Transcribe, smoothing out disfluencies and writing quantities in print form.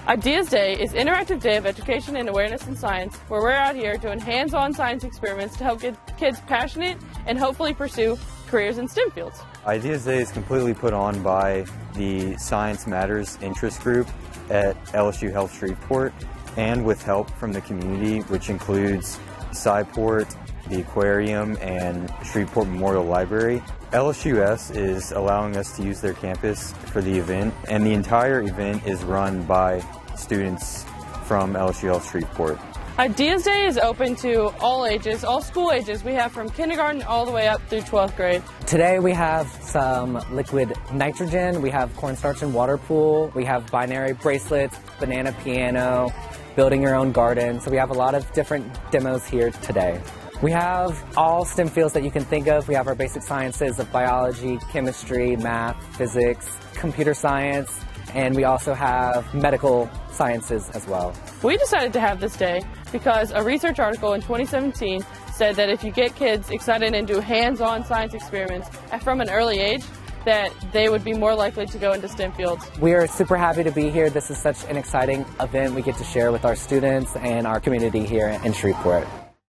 Ideas Day is an interactive day of education and awareness in science, where we're out here doing hands-on science experiments to help get kids passionate and hopefully pursue careers in STEM fields. Ideas Day is completely put on by the Science Matters interest group at LSU Health Shreveport, and with help from the community, which includes SciPort, the aquarium, and Shreveport Memorial Library. LSUS is allowing us to use their campus for the event, and the entire event is run by students from LSU Health Shreveport. Ideas Day is open to all ages, all school ages. We have from kindergarten all the way up through 12th grade. Today we have some liquid nitrogen, we have cornstarch and water pool, we have binary bracelets, banana piano, building your own garden. So we have a lot of different demos here today. We have all STEM fields that you can think of. We have our basic sciences of biology, chemistry, math, physics, computer science, and we also have medical sciences as well. We decided to have this day because a research article in 2017 said that if you get kids excited and do hands-on science experiments from an early age, that they would be more likely to go into STEM fields. We are super happy to be here. This is such an exciting event we get to share with our students and our community here in Shreveport.